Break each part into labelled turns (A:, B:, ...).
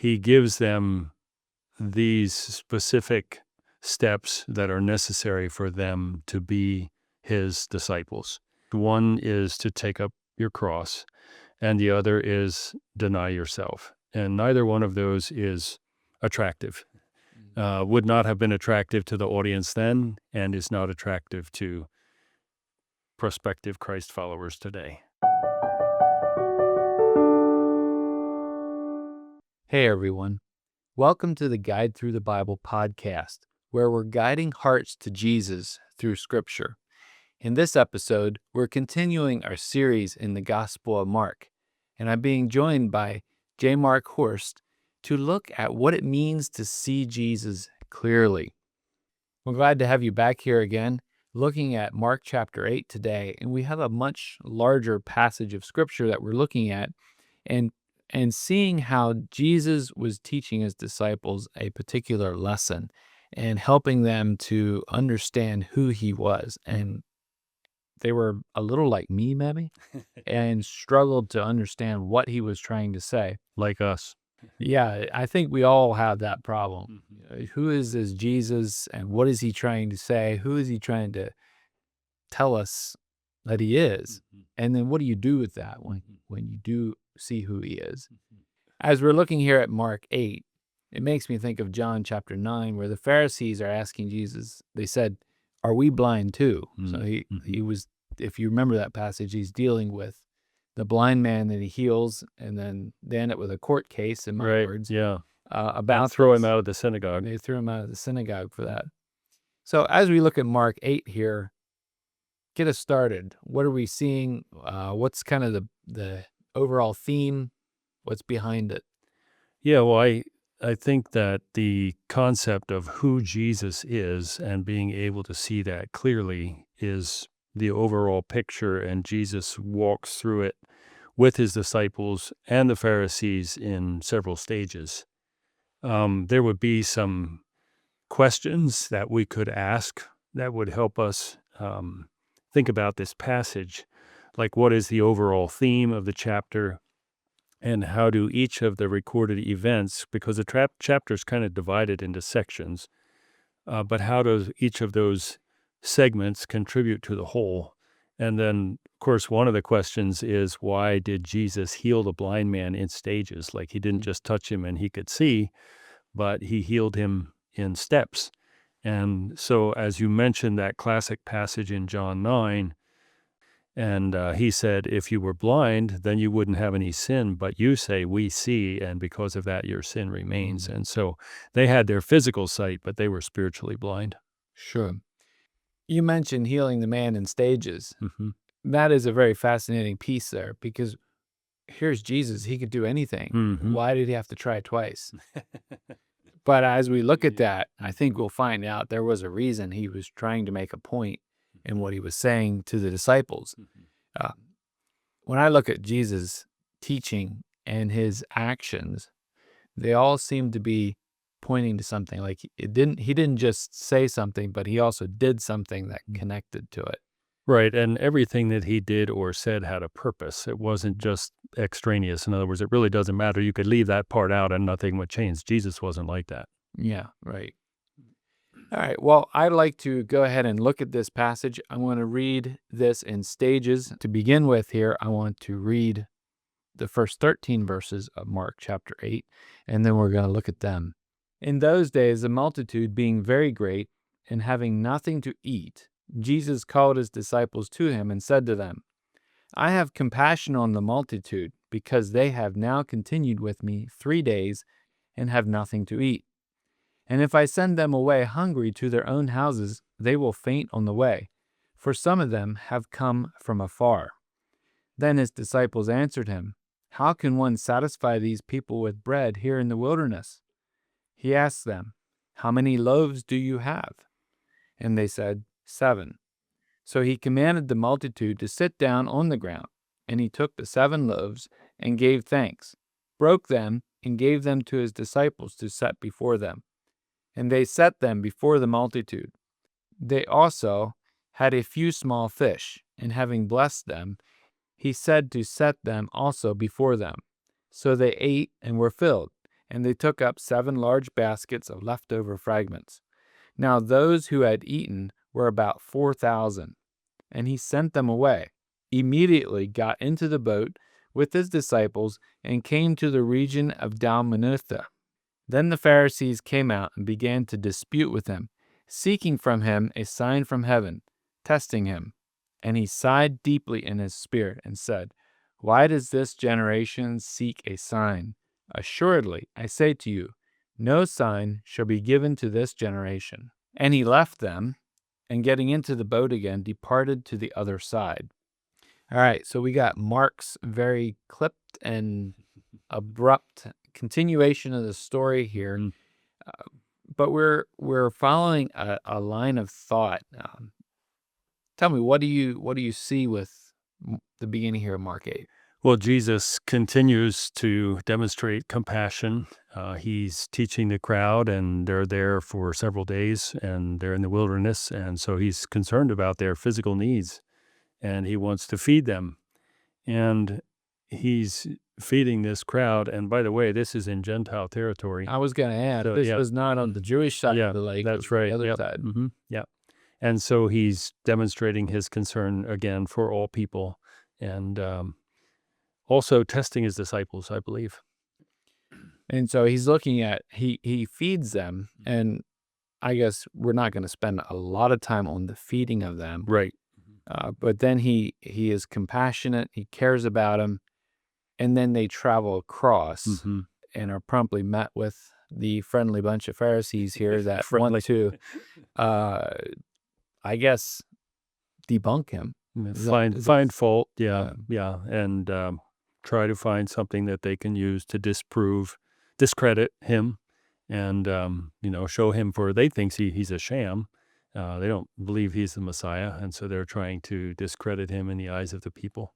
A: he gives them these specific steps that are necessary for them to be his disciples. One is to take up your cross, and the other is deny yourself. And neither one of those is attractive. Would not have been attractive to the audience then, and is not attractive to prospective Christ followers today.
B: Hey everyone, welcome to the Guide Through the Bible podcast, where we're guiding hearts to Jesus through Scripture. In this episode, we're continuing our series in the Gospel of Mark, and I'm being joined by J. Mark Horst to look at what it means to see Jesus clearly. We're glad to have you back here again, looking at Mark chapter 8 today, and we have a much larger passage of Scripture that we're looking at, and seeing how Jesus was teaching his disciples a particular lesson and helping them to understand who he was. And they were a little like me, maybe, and struggled to understand what he was trying to say.
A: Like us.
B: Yeah, I think we all have that problem. Who is this Jesus, and what is he trying to say? Who is he trying to tell us that he is? And then what do you do with that when you do see who he is? As we're looking here at Mark 8, it makes me think of John chapter 9, where the Pharisees are asking Jesus, they said, "Are we blind too?" So he was, if you remember that passage, he's dealing with the blind man that he heals, and then they end up with a court case, in my words.
A: Yeah.
B: About
A: throw him out of the synagogue.
B: They threw him out of the synagogue for that. So as we look at Mark 8 here, get us started. What are we seeing? What's kind of the overall theme? What's behind it?
A: Yeah, well, I think that the concept of who Jesus is and being able to see that clearly is the overall picture, and Jesus walks through it with his disciples and the Pharisees in several stages. There would be some questions that we could ask that would help us think about this passage, like what is the overall theme of the chapter, and how do each of the recorded events, because the chapter is kind of divided into sections, but how does each of those segments contribute to the whole? And then, of course, one of the questions is, why did Jesus heal the blind man in stages? Like, he didn't just touch him and he could see, but he healed him in steps. And so, as you mentioned, that classic passage in John 9, and he said, if you were blind, then you wouldn't have any sin, but you say, we see, and because of that, your sin remains. And so they had their physical sight, but they were spiritually blind.
B: Sure. You mentioned healing the man in stages. That is a very fascinating piece there, because here's Jesus. He could do anything. Why did he have to try twice? But as we look at that, I think we'll find out there was a reason he was trying to make a point in what he was saying to the disciples. When I look at Jesus' teaching and his actions, they all seem to be pointing to something. Like, he didn't just say something, but he also did something that connected to it.
A: Right, and everything that he did or said had a purpose. It wasn't just extraneous. In other words, it really doesn't matter. You could leave that part out and nothing would change. Jesus wasn't like that.
B: Yeah, right. All right, well, I'd like to go ahead and look at this passage. I want to read this in stages. To begin with here, I want to read the first 13 verses of Mark chapter 8, and then we're going to look at them. In those days, the multitude being very great and having nothing to eat, Jesus called his disciples to him and said to them, I have compassion on the multitude, because they have now continued with me 3 days and have nothing to eat. And if I send them away hungry to their own houses, they will faint on the way, for some of them have come from afar. Then his disciples answered him, How can one satisfy these people with bread here in the wilderness? He asked them, How many loaves do you have? And they said, 7. So he commanded the multitude to sit down on the ground, and he took the 7 loaves and gave thanks, broke them, and gave them to his disciples to set before them. And they set them before the multitude. They also had a few small fish, and having blessed them, he said to set them also before them. So they ate and were filled, and they took up 7 large baskets of leftover fragments. Now those who had eaten were about 4,000, and he sent them away. Immediately got into the boat with his disciples and came to the region of Dalmanutha. Then the Pharisees came out and began to dispute with him, seeking from him a sign from heaven, testing him. And he sighed deeply in his spirit and said, "Why does this generation seek a sign? Assuredly, I say to you, no sign shall be given to this generation." And he left them, and getting into the boat again, departed to the other side. All right, so we got Mark's very clipped and abrupt continuation of the story here, but we're following a line of thought. Tell me, what do you see with the beginning here of Mark 8?
A: Well, Jesus continues to demonstrate compassion. He's teaching the crowd, and they're there for several days, and they're in the wilderness, and so he's concerned about their physical needs, and he wants to feed them. And he's feeding this crowd, and by the way, this is in Gentile territory.
B: I was going to add,
A: So,
B: this
A: yeah.
B: was not on the Jewish side
A: Yeah,
B: of the lake.
A: that's
B: it was on
A: right.
B: the other
A: Yep.
B: side.
A: Yeah. And so he's demonstrating his concern again for all people, and also testing his disciples, I believe.
B: And so he's looking at, he feeds them, and I guess we're not going to spend a lot of time on the feeding of them.
A: Right.
B: But then he is compassionate, he cares about them, and then they travel across and are promptly met with the friendly bunch of Pharisees here that
A: Friendly.
B: want to, I guess, debunk him. Is that-
A: Find fault, yeah, and try to find something that they can use to discredit him, and show him for they think he's a sham. They don't believe he's the Messiah, and so they're trying to discredit him in the eyes of the people.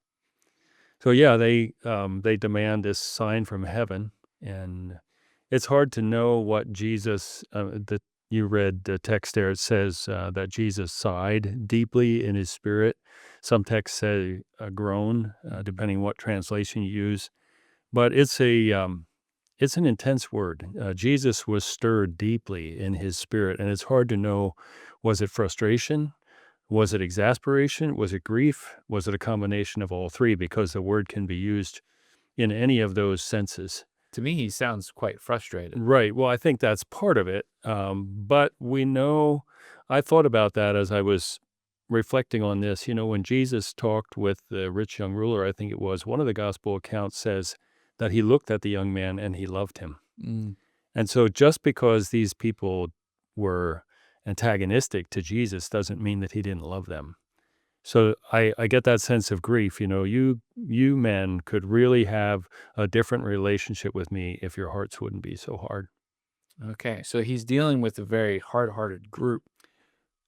A: So yeah, they demand this sign from heaven, and it's hard to know what Jesus. You read the text there. It says that Jesus sighed deeply in his spirit. Some texts say a groan, depending what translation you use. But it's an intense word. Jesus was stirred deeply in his spirit, and it's hard to know, was it frustration? Was it exasperation? Was it grief? Was it a combination of all three? Because the word can be used in any of those senses.
B: To me, he sounds quite frustrated.
A: Right. Well, I think that's part of it. But we know, I thought about that as I was reflecting on this. When Jesus talked with the rich young ruler, I think it was, one of the gospel accounts says that he looked at the young man and he loved him. And so just because these people were antagonistic to Jesus doesn't mean that he didn't love them. So I get that sense of grief. You men could really have a different relationship with me if your hearts wouldn't be so hard.
B: Okay, so he's dealing with a very hard-hearted group.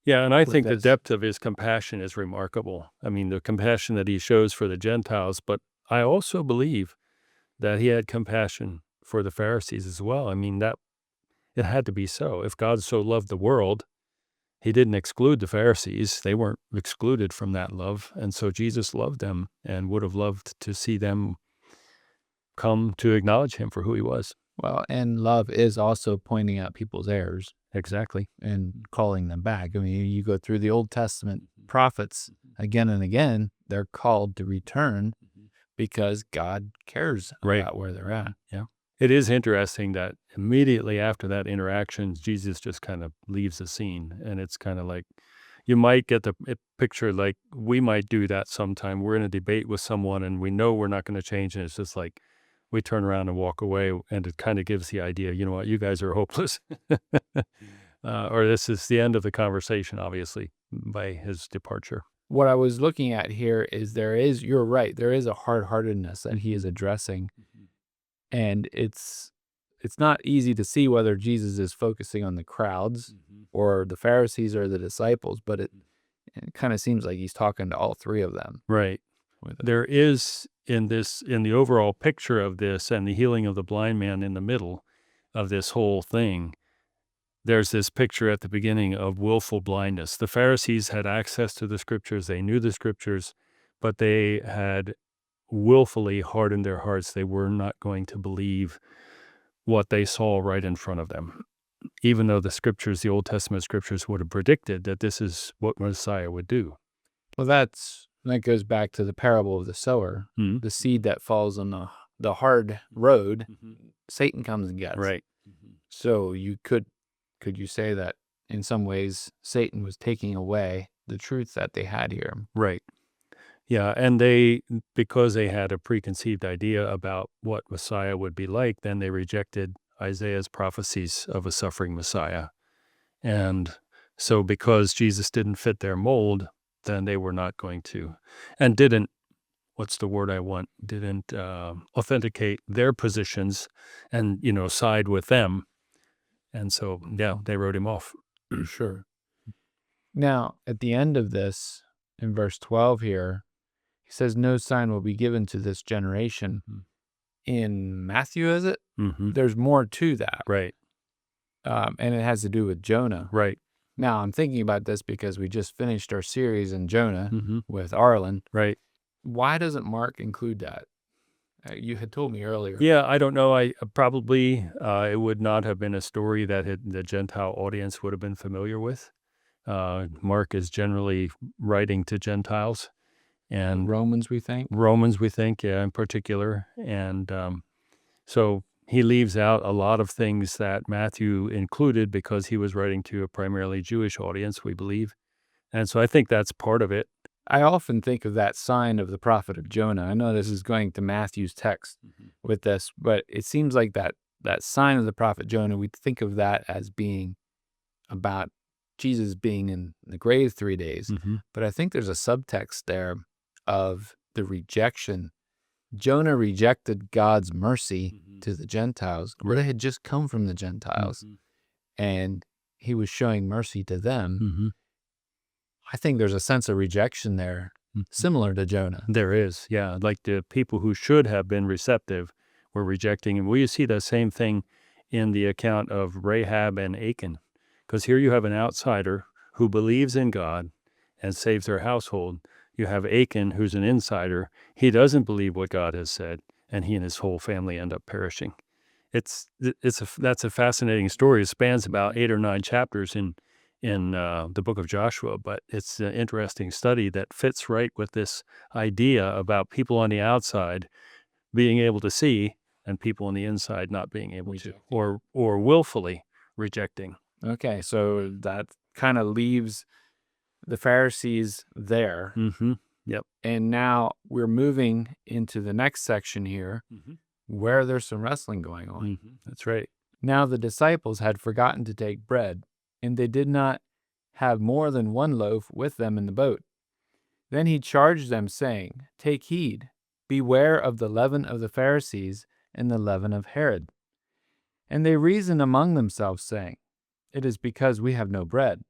A: Yeah, and I think the
B: this.
A: depth of his compassion is remarkable. I mean, the compassion that he shows for the Gentiles, but I also believe that he had compassion for the Pharisees as well. I mean, that it had to be so. If God so loved the world, he didn't exclude the Pharisees. They weren't excluded from that love. And so Jesus loved them and would have loved to see them come to acknowledge him for who he was.
B: Well, and love is also pointing out people's errors
A: Exactly.
B: and calling them back. I mean, you go through the Old Testament prophets again and again, they're called to return because God cares about where they're at.
A: Yeah. It is interesting that immediately after that interaction, Jesus just kind of leaves the scene. And it's kind of like, you might get the picture like we might do that sometime. We're in a debate with someone and we know we're not going to change. And it's just like, we turn around and walk away, and it kind of gives the idea, you know what, you guys are hopeless. Or this is the end of the conversation, obviously, by his departure.
B: What I was looking at here is you're right, there is a hard-heartedness that he is addressing. And it's not easy to see whether Jesus is focusing on the crowds or the Pharisees or the disciples, but it kind of seems like he's talking to all three of them.
A: Right. There is in the overall picture of this and the healing of the blind man in the middle of this whole thing, there's this picture at the beginning of willful blindness. The Pharisees had access to the scriptures. They knew the scriptures, but they had willfully hardened their hearts. They were not going to believe what they saw right in front of them, even though the Old Testament scriptures would have predicted that this is what Messiah would do.
B: Well, that goes back to the parable of the sower.
A: Hmm?
B: The seed that falls on the hard road, Satan comes and gets.
A: Right.
B: So could you say that in some ways Satan was taking away the truth that they had here?
A: Right. Yeah, and because they had a preconceived idea about what Messiah would be like, then they rejected Isaiah's prophecies of a suffering Messiah. And so because Jesus didn't fit their mold, then they were not going to, and didn't authenticate their positions and, side with them. And so, yeah, they wrote him off.
B: Sure. Now, at the end of this, in verse 12 here, he says, no sign will be given to this generation. In Matthew, is it?
A: Mm-hmm.
B: There's more to that.
A: Right.
B: And it has to do with Jonah.
A: Right.
B: Now, I'm thinking about this because we just finished our series in Jonah
A: Mm-hmm.
B: with Arlen.
A: Right.
B: Why doesn't Mark include that? You had told me earlier.
A: Yeah, I don't know. I probably it would not have been a story that the Gentile audience would have been familiar with. Mark is generally writing to Gentiles, and
B: Romans, we think.
A: Yeah, in particular. And so he leaves out a lot of things that Matthew included because he was writing to a primarily Jewish audience, we believe. And so I think that's part of it.
B: I often think of that sign of the prophet of Jonah. I know this is going to Matthew's text with this, but it seems like that sign of the prophet Jonah, we think of that as being about Jesus being in the grave 3 days.
A: Mm-hmm.
B: But I think there's a subtext there of the rejection. Jonah rejected God's mercy to the Gentiles. Right. They had just come from the Gentiles, and he was showing mercy to them. I think there's a sense of rejection there, similar to Jonah.
A: There is, yeah. Like the people who should have been receptive were rejecting him. Well, you see the same thing in the account of Rahab and Achan. Because here you have an outsider who believes in God and saves their household. You have Achan, who's an insider. He doesn't believe what God has said, and he and his whole family end up perishing. That's a fascinating story. It spans about 8 or 9 chapters in the book of Joshua, but it's an interesting study that fits right with this idea about people on the outside being able to see and people on the inside not being able to, or willfully rejecting.
B: Okay, so that kind of leaves the Pharisees there.
A: Mm-hmm. Yep.
B: And now we're moving into the next section here where there's some wrestling going on.
A: That's right.
B: Now the disciples had forgotten to take bread, and they did not have more than 1 loaf with them in the boat. Then he charged them, saying, take heed, beware of the leaven of the Pharisees and the leaven of Herod. And they reasoned among themselves, saying, it is because we have no bread.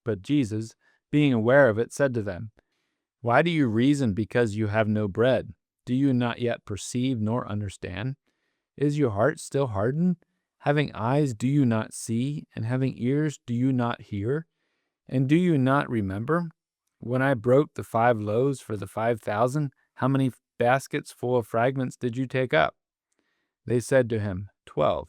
B: But Jesus, being aware of it, said to them, why do you reason because you have no bread? Do you not yet perceive nor understand? Is your heart still hardened? Having eyes, do you not see? And having ears, do you not hear? And do you not remember? When I broke the 5 loaves for the 5,000, how many baskets full of fragments did you take up? They said to him, 12.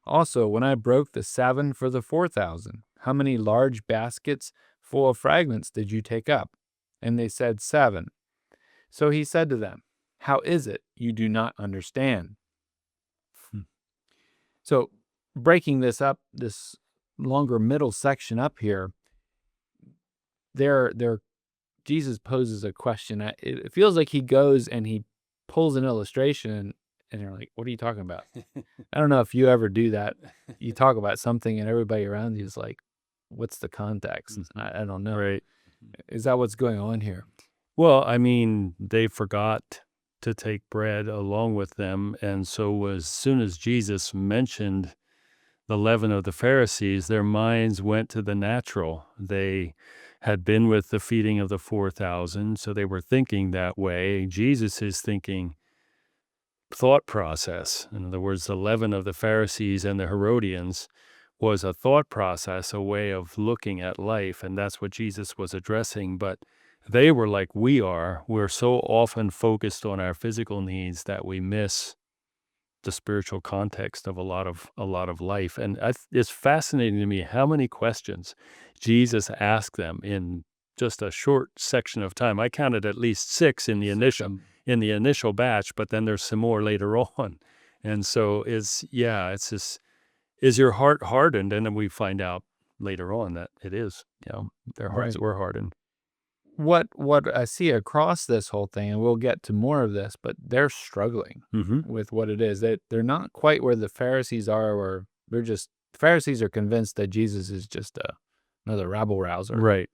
B: Also, when I broke the 7 for the 4,000, how many large baskets full of fragments did you take up? And they said, 7. So he said to them, how is it you do not understand? So breaking this up, this longer middle section up here, Jesus poses a question. It feels like he goes and he pulls an illustration, and they're like, what are you talking about? I don't know if you ever do that. You talk about something and everybody around you is like, what's the context? I don't know.
A: Right.
B: Is that what's going on here?
A: Well, I mean, they forgot to take bread along with them. And so as soon as Jesus mentioned the leaven of the Pharisees, their minds went to the natural. They had been with the feeding of the 4,000, so they were thinking that way. Jesus is thinking thought process. In other words, the leaven of the Pharisees and the Herodians was a thought process, a way of looking at life, and that's what Jesus was addressing. But they were like we are. We're so often focused on our physical needs that we miss the spiritual context of a lot of life. And it's fascinating to me how many questions Jesus asked them in just a short section of time. I counted at least 6 in the initial batch, but then there's some more later on. And so it's just, is your heart hardened? And then we find out later on that it is. Their hearts were hardened.
B: What I see across this whole thing, and we'll get to more of this, but they're struggling with what it is. That they're not quite where the Pharisees are, or Pharisees are convinced that Jesus is just another rabble rouser.
A: Right.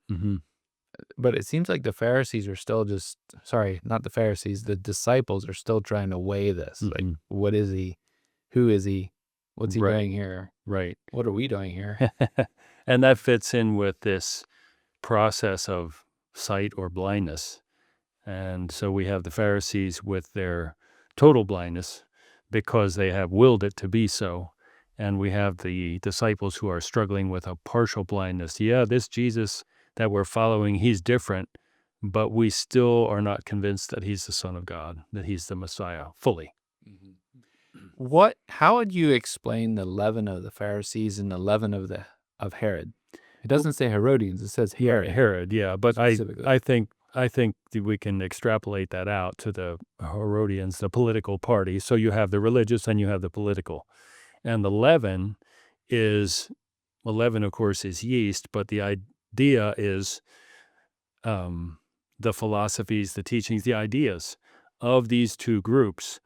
B: But it seems like the Pharisees are still not the Pharisees, the disciples are still trying to weigh this. Like, what is he? Who is he? What's he doing here?
A: Right.
B: What are we doing here?
A: And that fits in with this process of sight or blindness. And so we have the Pharisees with their total blindness because they have willed it to be so. And we have the disciples who are struggling with a partial blindness. Yeah, this Jesus that we're following, he's different, but we still are not convinced that he's the Son of God, that he's the Messiah fully.
B: How would you explain the leaven of the Pharisees and the leaven of Herod? It doesn't say Herodians; it says Herod.
A: Herod, yeah, but I think that we can extrapolate that out to the Herodians, the political party. So you have the religious and you have the political, and the leaven of course, is yeast, but the idea is the philosophies, the teachings, the ideas of these two groups.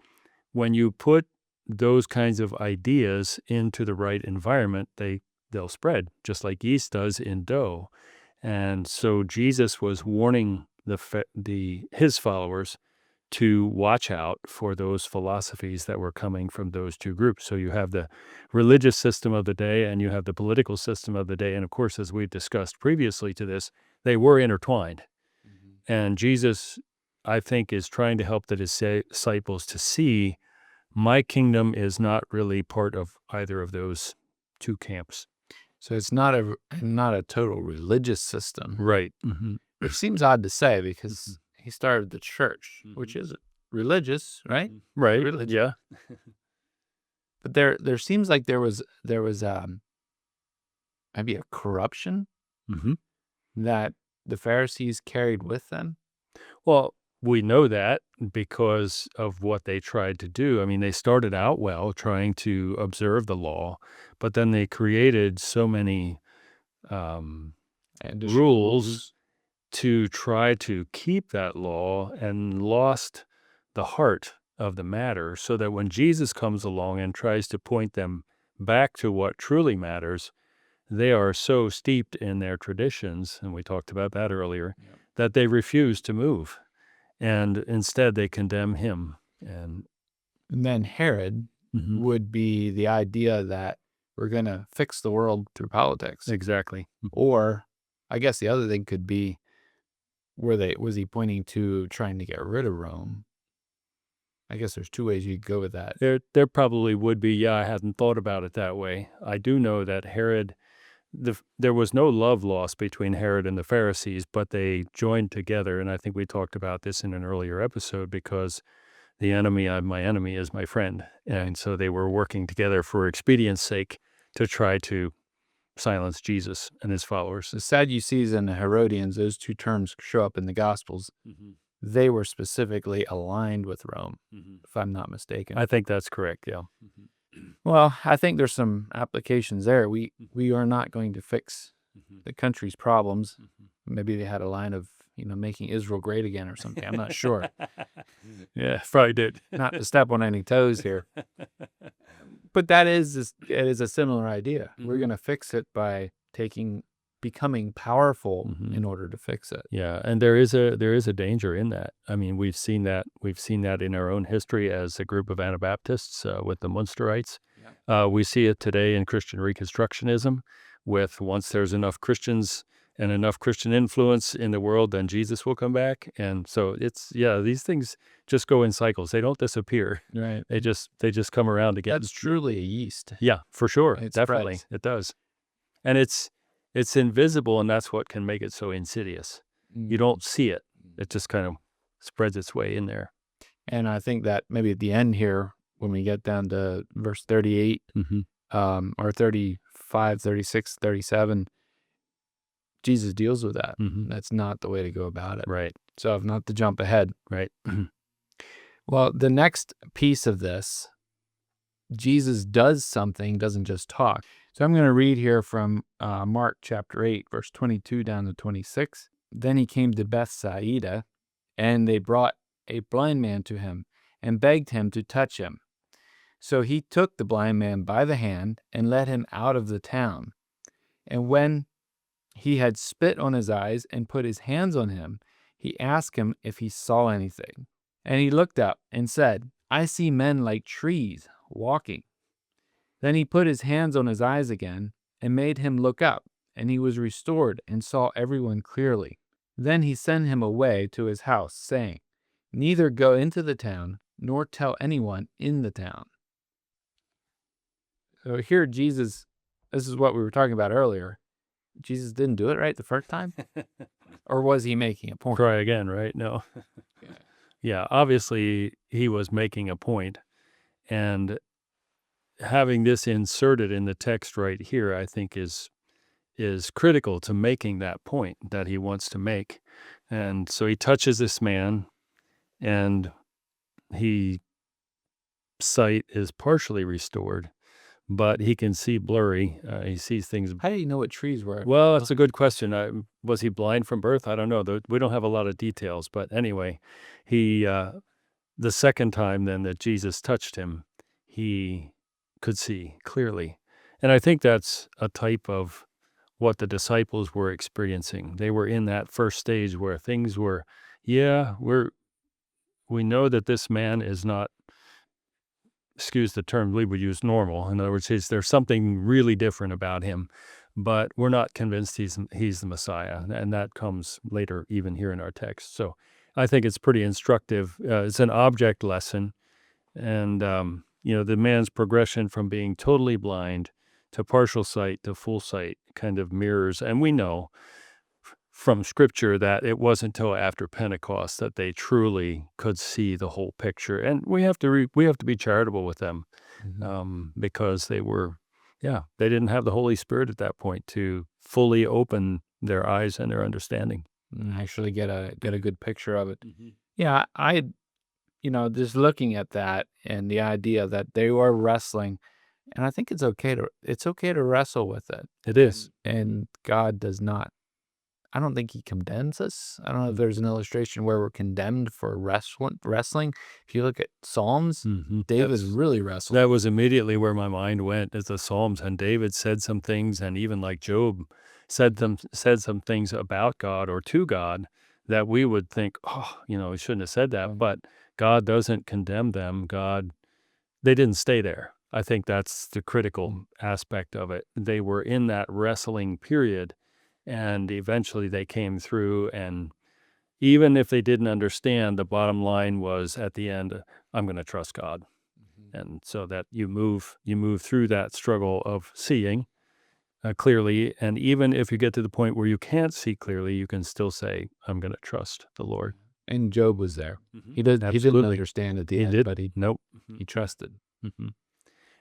A: When you put those kinds of ideas into the right environment, they'll spread, just like yeast does in dough. And so Jesus was warning his followers to watch out for those philosophies that were coming from those two groups. So you have the religious system of the day and you have the political system of the day. And of course, as we've discussed previously to this, they were intertwined. And Jesus, I think, is trying to help the disciples to see my kingdom is not really part of either of those two camps.
B: So it's not a total religious system.
A: Right.
B: Which seems odd to say because he started the church, which is religious, right?
A: Right.
B: Religious.
A: Yeah.
B: But there seems like there was maybe a corruption that the Pharisees carried with them.
A: Well, we know that because of what they tried to do. I mean, they started out well trying to observe the law, but then they created so many rules to try to keep that law and lost the heart of the matter, so that when Jesus comes along and tries to point them back to what truly matters, they are so steeped in their traditions, and we talked about that earlier, that they refuse to move. And instead, they condemn him. And
B: then Herod would be the idea that we're going to fix the world through politics.
A: Exactly.
B: Or I guess the other thing could be, was he pointing to trying to get rid of Rome? I guess there's two ways you could go with that.
A: There probably would be. Yeah, I hadn't thought about it that way. I do know that Herod, there was no love lost between Herod and the Pharisees, but they joined together. And I think we talked about this in an earlier episode, because the enemy of my enemy is my friend. And so they were working together for expedience sake to try to silence Jesus and his followers.
B: The Sadducees and the Herodians, those two terms show up in the Gospels. They were specifically aligned with Rome, if I'm not mistaken.
A: I think that's correct, yeah.
B: Well, I think there's some applications there. We are not going to fix the country's problems. Maybe they had a line of, making Israel great again or something. I'm not sure.
A: Yeah, probably did.
B: Not to step on any toes here. But it is a similar idea. We're going to fix it by becoming powerful in order to fix it.
A: Yeah, and there is a danger in that. I mean, we've seen that in our own history as a group of Anabaptists with the Munsterites. Yeah. We see it today in Christian Reconstructionism, with once there's enough Christians and enough Christian influence in the world, then Jesus will come back. And so these things just go in cycles. They don't disappear.
B: Right.
A: They just come around again.
B: That's truly a yeast.
A: Yeah, for sure.
B: It
A: Definitely.
B: spreads.
A: It does. And it's invisible, and that's what can make it so insidious. You don't see it. It just kind of spreads its way in there.
B: And I think that maybe at the end here, when we get down to verse 38, or 35, 36, 37, Jesus deals with that. That's not the way to go about it.
A: Right.
B: So not to jump ahead.
A: Right.
B: Well, the next piece of this, Jesus does something, doesn't just talk. So I'm going to read here from Mark chapter 8, verse 22 down to 26. Then he came to Bethsaida, and they brought a blind man to him and begged him to touch him. So he took the blind man by the hand and led him out of the town. And when he had spit on his eyes and put his hands on him, he asked him if he saw anything. And he looked up and said, I see men like trees walking. Then he put his hands on his eyes again and made him look up, and he was restored and saw everyone clearly. Then he sent him away to his house, saying, Neither go into the town, nor tell anyone in the town. So here Jesus, this is what we were talking about earlier. Jesus didn't do it right the first time? Or was he making a point?
A: Try again, right? No. Yeah, obviously he was making a point, and having this inserted in the text right here, I think is critical to making that point that he wants to make. And so he touches this man, and his sight is partially restored, but he can see blurry. He sees things.
B: How do you know what trees were?
A: Well, that's a good question. Was he blind from birth? I don't know. We don't have a lot of details, but anyway, he the second time then that Jesus touched him, he could see clearly. And I think that's a type of what the disciples were experiencing. They were in that first stage where things were, we know that this man is not, excuse the term we would use, normal. In other words, there's something really different about him, but we're not convinced he's the Messiah. And that comes later, even here in our text. So I think it's pretty instructive. It's an object lesson. And, the man's progression from being totally blind to partial sight to full sight kind of mirrors. And we know from Scripture that it wasn't until after Pentecost that they truly could see the whole picture. And we have to be charitable with them, because they didn't have the Holy Spirit at that point to fully open their eyes and their understanding.
B: And actually get a good picture of it. Yeah, I just looking at that and the idea that they were wrestling, and I think it's okay to wrestle with it.
A: It is.
B: And God does not, I don't think he condemns us. I don't know if there's an illustration where we're condemned for wrestling. If you look at Psalms, David really wrestled.
A: That was immediately where my mind went, is the Psalms. And David said some things, and even like Job said some things about God or to God that we would think, he shouldn't have said that. But God doesn't condemn them. They didn't stay there. I think that's the critical aspect of it. They were in that wrestling period, and eventually they came through. And even if they didn't understand, the bottom line was at the end, I'm going to trust God. And so that you move through that struggle of seeing clearly. And even if you get to the point where you can't see clearly, you can still say, I'm going to trust the Lord.
B: And Job was there. He didn't understand at the end, but he trusted.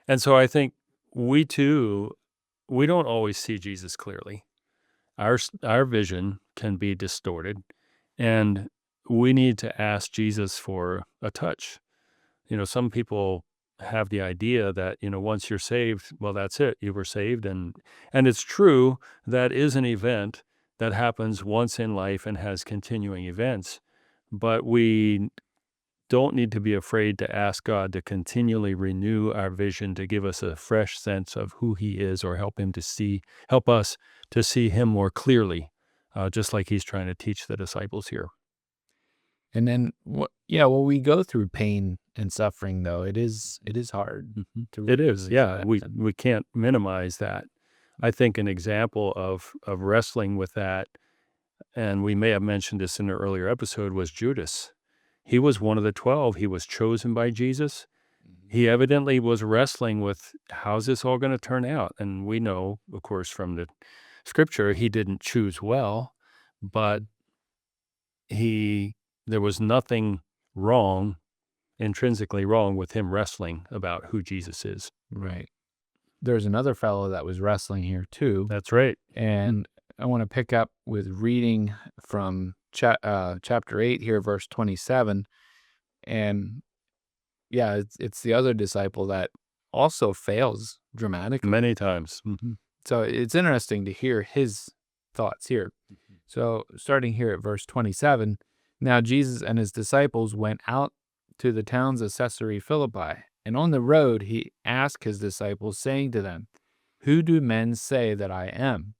A: And so I think we too, we don't always see Jesus clearly. Our vision can be distorted, and we need to ask Jesus for a touch. Some people have the idea that, once you're saved, well, that's it. You were saved. And it's true, that is an event that happens once in life and has continuing events. But we don't need to be afraid to ask God to continually renew our vision, to give us a fresh sense of who he is, or help us to see him more clearly, just like he's trying to teach the disciples here.
B: And then, when we go through pain and suffering, though, it is hard.
A: It is, yeah. We can't minimize that. I think an example of wrestling with that, and we may have mentioned this in an earlier episode, was Judas. He was one of the 12. He was chosen by Jesus. He evidently was wrestling with, how's this all going to turn out? And we know, of course, from the Scripture, he didn't choose well, but there was nothing wrong intrinsically wrong with him wrestling about who Jesus is.
B: Right. There's another fellow that was wrestling here too,
A: That's right.
B: and I want to pick up with reading from chapter 8 here, verse 27. And yeah, it's the other disciple that also fails dramatically.
A: Many times.
B: So it's interesting to hear his thoughts here. So starting here at verse 27, now Jesus and his disciples went out to the towns of Caesarea Philippi, and on the road he asked his disciples, saying to them, "Who do men say that I am?"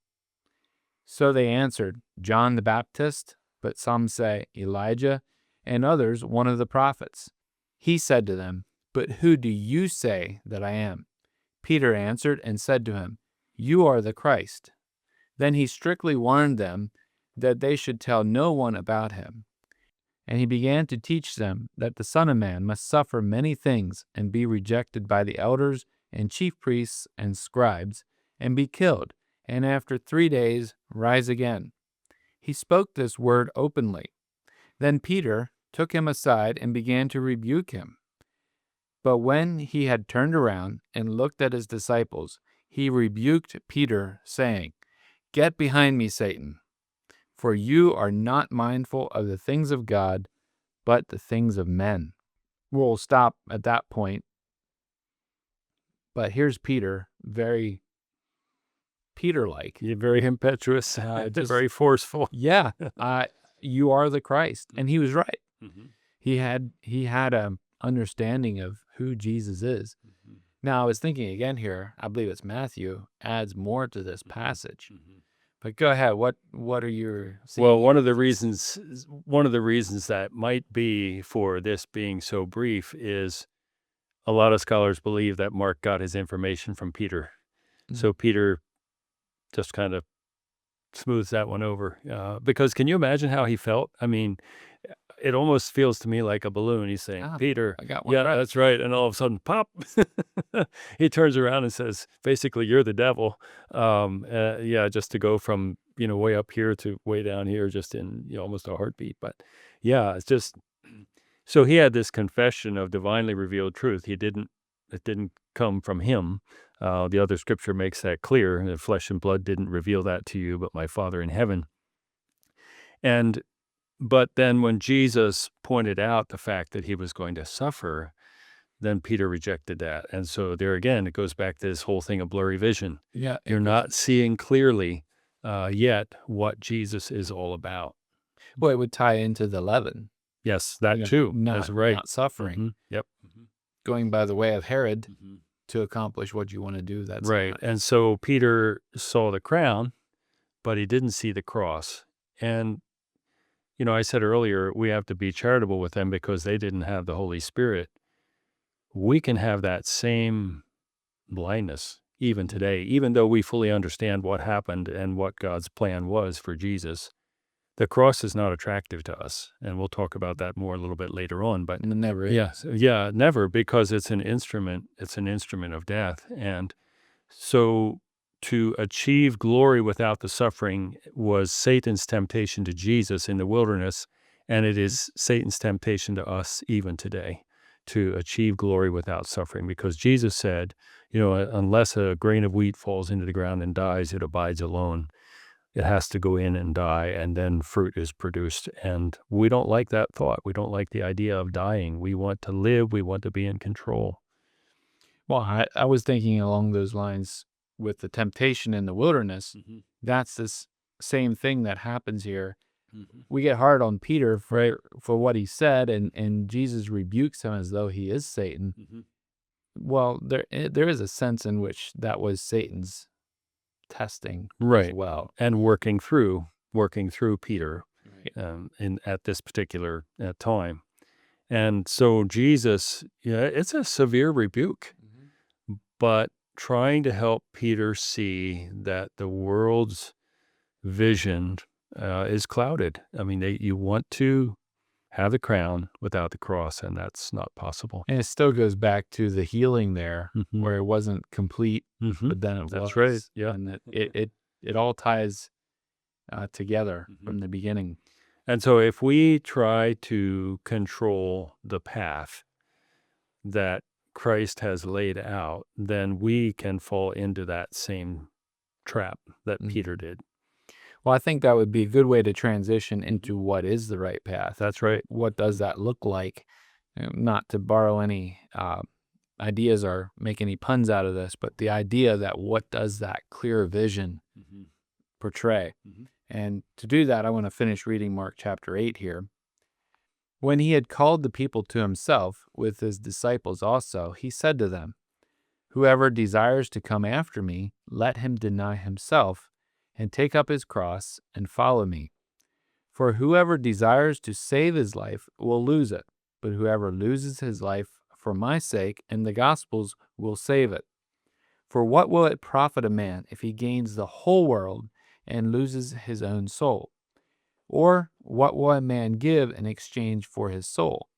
B: So they answered, "John the Baptist, but some say Elijah, and others one of the prophets." He said to them, "But who do you say that I am?" Peter answered and said to him, "You are the Christ." Then he strictly warned them that they should tell no one about him. And he began to teach them that the Son of Man must suffer many things and be rejected by the elders and chief priests and scribes, and be killed, and after 3 days rise again. He spoke this word openly. Then Peter took him aside and began to rebuke him. But when he had turned around and looked at his disciples, he rebuked Peter, saying, "Get behind me, Satan, for you are not mindful of the things of God, but the things of men." We'll stop at that point. But here's Peter, very Peter-like.
A: You're very impetuous, very forceful.
B: Yeah, you are the Christ. And he was right. He had a understanding of who Jesus is. Now, I was thinking again here, I believe it's Matthew, adds more to this passage. But go ahead. What are your seeing?
A: Well, one of the reasons that might be for this being so brief is a lot of scholars believe that Mark got his information from Peter. So Peter just kind of smooths that one over. Because can you imagine how he felt? I mean, it almost feels to me like a balloon. He's saying, "Peter,
B: I got one
A: yeah,
B: right."
A: that's right." And all of a sudden, pop, he turns around and says, basically, "You're the devil." Yeah, just to go from, way up here to way down here, just in almost a heartbeat. But yeah, it's just, so he had this confession of divinely revealed truth. It didn't come from him. The other scripture makes that clear. The flesh and blood didn't reveal that to you, but my Father in heaven. But then when Jesus pointed out the fact that he was going to suffer, then Peter rejected that. And so there again, it goes back to this whole thing of blurry vision.
B: Yeah.
A: You're not seeing clearly yet what Jesus is all about.
B: Well, it would tie into the leaven.
A: Yes, that too. That's right.
B: Not suffering.
A: Yep.
B: Going by the way of Herod to accomplish what you want to do. That's
A: right. And so Peter saw the crown, but he didn't see the cross. And I said earlier, we have to be charitable with them because they didn't have the Holy Spirit. We can have that same blindness even today, even though we fully understand what happened and what God's plan was for Jesus. The cross is not attractive to us, and we'll talk about that more a little bit later on. But
B: never is.
A: Yeah, never, because it's an instrument. It's an instrument of death, and so to achieve glory without the suffering was Satan's temptation to Jesus in the wilderness, and it is Satan's temptation to us even today to achieve glory without suffering, because Jesus said, unless a grain of wheat falls into the ground and dies, it abides alone. It has to go in and die, and then fruit is produced. And we don't like that thought. We don't like the idea of dying. We want to live. We want to be in control.
B: Well, I was thinking along those lines with the temptation in the wilderness. That's this same thing that happens here. We get hard on Peter for what he said, and Jesus rebukes him as though he is Satan. Well, there is a sense in which that was Satan's testing as well,
A: and working through Peter at this particular time. And so Jesus, it's a severe rebuke, but trying to help Peter see that the world's vision is clouded. I mean, you want to have the crown without the cross, and that's not possible.
B: And it still goes back to the healing there, where it wasn't complete, but then it was.
A: That's right. Yeah,
B: and it all ties together from the beginning.
A: And so, if we try to control the path, that Christ has laid out, then we can fall into that same trap that Peter did.
B: Well, I think that would be a good way to transition into what is the right path.
A: That's right.
B: What does that look like? Not to borrow any ideas or make any puns out of this, but the idea that what does that clear vision portray? And to do that, I want to finish reading Mark chapter 8 here. When he had called the people to himself with his disciples also, he said to them, "Whoever desires to come after me, let him deny himself and take up his cross and follow me. For whoever desires to save his life will lose it, but whoever loses his life for my sake and the gospel's will save it. For what will it profit a man if he gains the whole world and loses his own soul? Or what will a man give in exchange for his soul?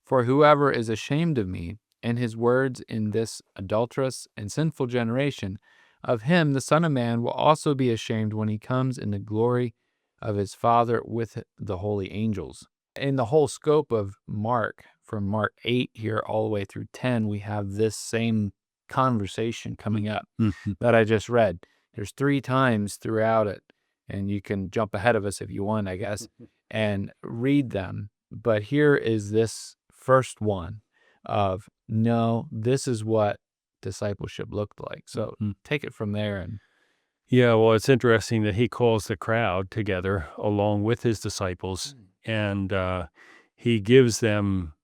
B: For whoever is ashamed of me and his words in this adulterous and sinful generation, of him the Son of Man will also be ashamed when he comes in the glory of his Father with the holy angels." In the whole scope of Mark, from Mark 8 here all the way through 10, we have this same conversation coming up that I just read. There's 3 times throughout it, and you can jump ahead of us if you want, I guess, and read them. But here is this first one of, no, this is what discipleship looked like. So take it from there. And
A: Yeah, well, it's interesting that he calls the crowd together along with his disciples, and he gives them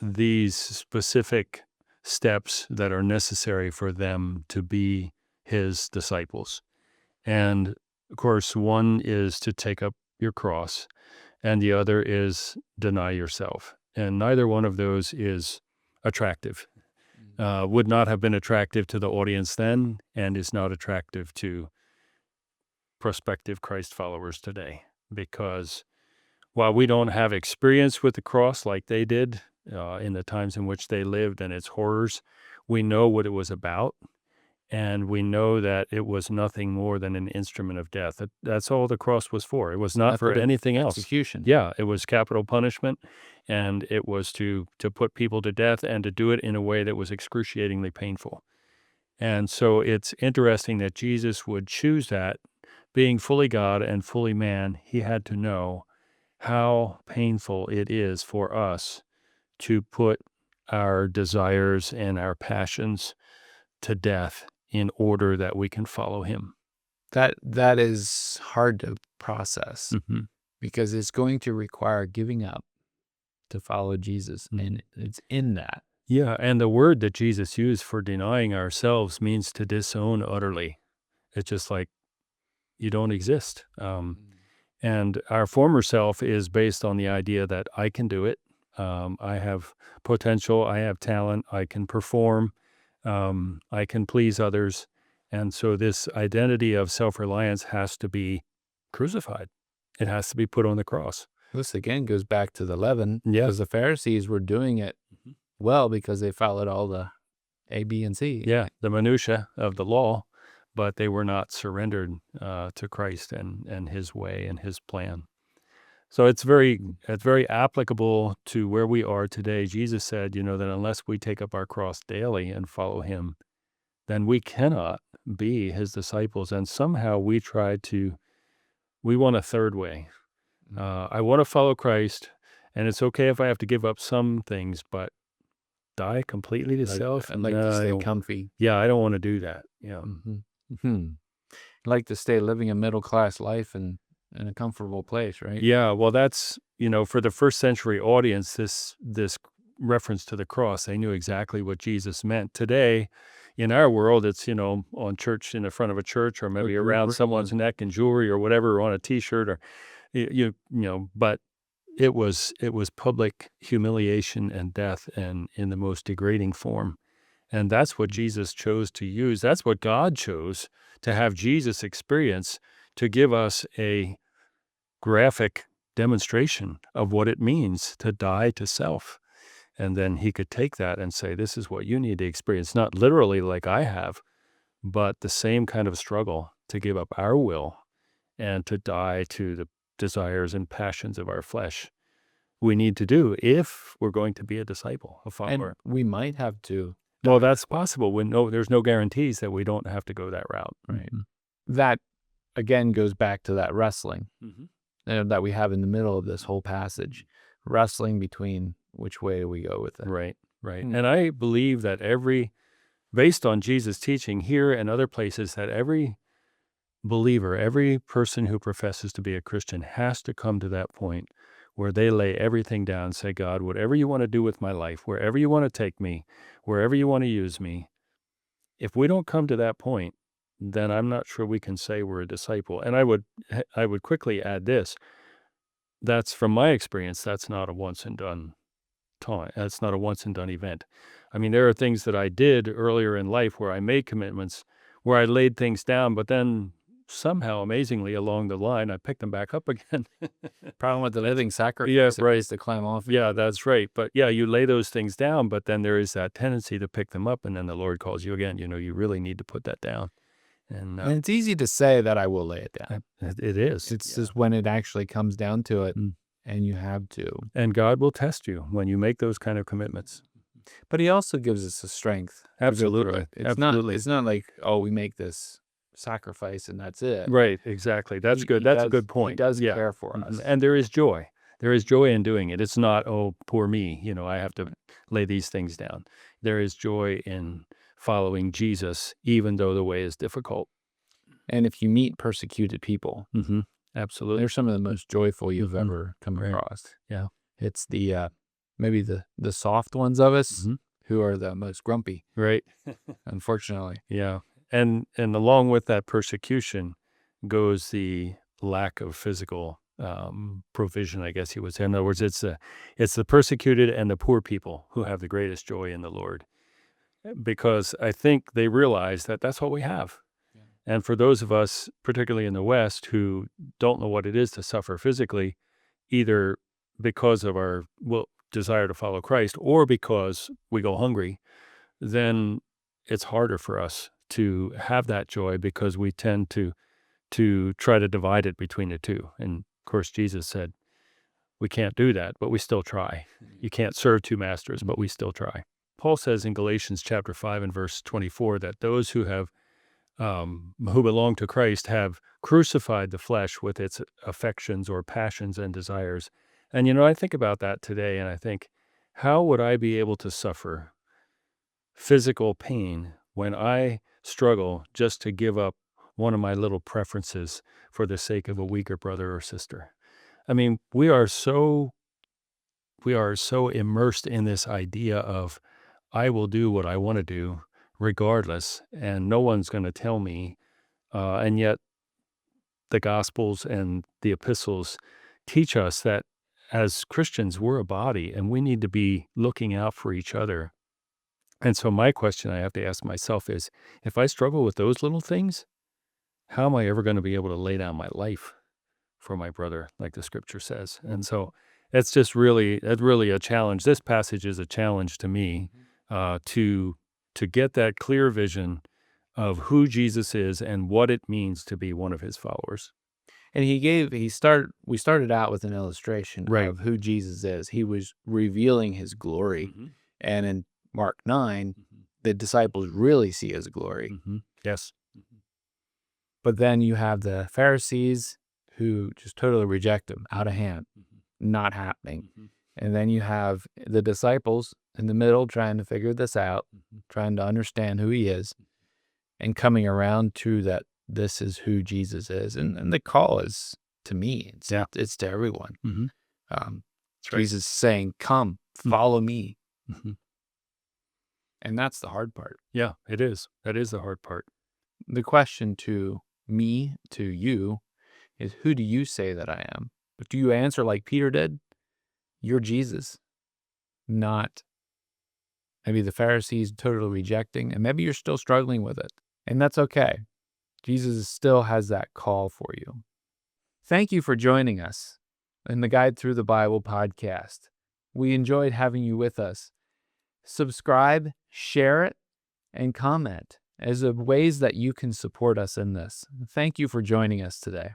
A: these specific steps that are necessary for them to be his disciples. And of course, one is to take up your cross, and the other is deny yourself. And neither one of those is attractive. Would not have been attractive to the audience then, and is not attractive to prospective Christ followers today. Because while we don't have experience with the cross like they did in the times in which they lived and its horrors, we know what it was about, and we know that it was nothing more than an instrument of death. That's all the cross was for. It was not for anything else.
B: Execution.
A: Yeah, it was capital punishment, and it was to put people to death and to do it in a way that was excruciatingly painful. And so it's interesting that Jesus would choose that. Being fully God and fully man, he had to know how painful it is for us to put our desires and our passions to death in order that we can follow him.
B: That is hard to process because it's going to require giving up to follow Jesus, and it's in that.
A: Yeah, and the word that Jesus used for denying ourselves means to disown utterly. It's just like you don't exist. And our former self is based on the idea that I can do it. I have potential, I have talent, I can perform, I can please others. And so this identity of self-reliance has to be crucified. It has to be put on the cross.
B: This again goes back to the leaven,
A: Yeah.
B: because the Pharisees were doing it well because they followed all the A, B, and C.
A: Yeah, the minutia of the law, but they were not surrendered to Christ and his way and his plan. So it's very applicable to where we are today. Jesus said, that unless we take up our cross daily and follow him, then we cannot be his disciples. And somehow we want a third way. I want to follow Christ, and it's okay if I have to give up some things, but die completely to self.
B: I'd like to stay comfy.
A: Yeah, I don't want to do that. Yeah.
B: I'd like to stay living a middle-class life and in a comfortable place, right?
A: Yeah, well, that's, for the first century audience, this reference to the cross, they knew exactly what Jesus meant. Today, in our world, it's, on church, in the front of a church, or maybe around someone's neck and jewelry or whatever, or on a T-shirt, or, but it was public humiliation and death, and in the most degrading form. And that's what Jesus chose to use. That's what God chose to have Jesus experience, to give us a graphic demonstration of what it means to die to self. And then he could take that and say, this is what you need to experience, not literally like I have, but the same kind of struggle to give up our will and to die to the desires and passions of our flesh. we need to do if we're going to be a disciple, a follower.
B: And we might have to.
A: Well, that's possible. There's no guarantees that we don't have to go that route.
B: Right. That, again, goes back to that wrestling that we have in the middle of this whole passage. Wrestling between which way do we go with it.
A: Right. And I believe that based on Jesus' teaching here and other places, that every believer, every person who professes to be a Christian has to come to that point where they lay everything down and say, God, whatever you want to do with my life, wherever you want to take me, wherever you want to use me, if we don't come to that point, then I'm not sure we can say we're a disciple. And I would quickly add this. That's, from my experience, that's not a once and done time. That's not a once and done event. I mean, there are things that I did earlier in life where I made commitments, where I laid things down, but then somehow, amazingly, along the line, I picked them back up again.
B: Problem with the living sacrifice.
A: Yeah, right.
B: Is to climb off.
A: Yeah, that's right. But yeah, you lay those things down, but then there is that tendency to pick them up, and then the Lord calls you again. You really need to put that down. And
B: it's easy to say that I will lay it down.
A: It is.
B: It's just when it actually comes down to it, and you have to.
A: And God will test you when you make those kind of commitments.
B: But He also gives us the strength.
A: Absolutely. Absolutely.
B: It's not like, oh, we make this sacrifice and that's it.
A: Right, exactly. That's good. That's a good point.
B: He does care for us.
A: And there is joy. There is joy in doing it. It's not, oh, poor me, I have to lay these things down. There is joy in following Jesus, even though the way is difficult.
B: And if you meet persecuted people,
A: absolutely,
B: they're some of the most joyful you've ever come across.
A: Yeah.
B: It's the maybe the soft ones of us who are the most grumpy.
A: Right.
B: Unfortunately.
A: Yeah. And along with that persecution goes the lack of physical provision, I guess you would say. In other words, it's the persecuted and the poor people who have the greatest joy in the Lord, because I think they realize that that's what we have. Yeah. And for those of us, particularly in the West, who don't know what it is to suffer physically, either because of our desire to follow Christ or because we go hungry, then it's harder for us to have that joy because we tend to try to divide it between the two. And of course, Jesus said, we can't do that, but we still try. You can't serve two masters, but we still try. Paul says in Galatians chapter 5 and verse 24 that those who belong to Christ have crucified the flesh with its affections or passions and desires. And I think about that today, and I think, how would I be able to suffer physical pain when I struggle just to give up one of my little preferences for the sake of a weaker brother or sister? I mean, we are so immersed in this idea of, I will do what I want to do regardless, and no one's going to tell me. And yet the Gospels and the epistles teach us that as Christians, we're a body, and we need to be looking out for each other. And so my question I have to ask myself is, if I struggle with those little things, how am I ever going to be able to lay down my life for my brother, like the scripture says? And so that's really a challenge. This passage is a challenge to me, to get that clear vision of who Jesus is and what it means to be one of his followers.
B: And we started out with an illustration of who Jesus is. He was revealing his glory. And in Mark 9, the disciples really see his glory.
A: Yes.
B: But then you have the Pharisees who just totally reject him, out of hand, not happening. And then you have the disciples in the middle trying to figure this out, trying to understand who he is, and coming around to that this is who Jesus is. And the call is to me. It's to everyone. Jesus saying, come, follow me. And that's the hard part.
A: Yeah, it is. That is the hard part.
B: The question to me, to you, is who do you say that I am? But do you answer like Peter did? You're Jesus. Not maybe the Pharisees totally rejecting, and maybe you're still struggling with it. And that's okay. Jesus still has that call for you. Thank you for joining us in the Guide Through the Bible podcast. We enjoyed having you with us. Subscribe, share it, and comment as ways that you can support us in this. Thank you for joining us today.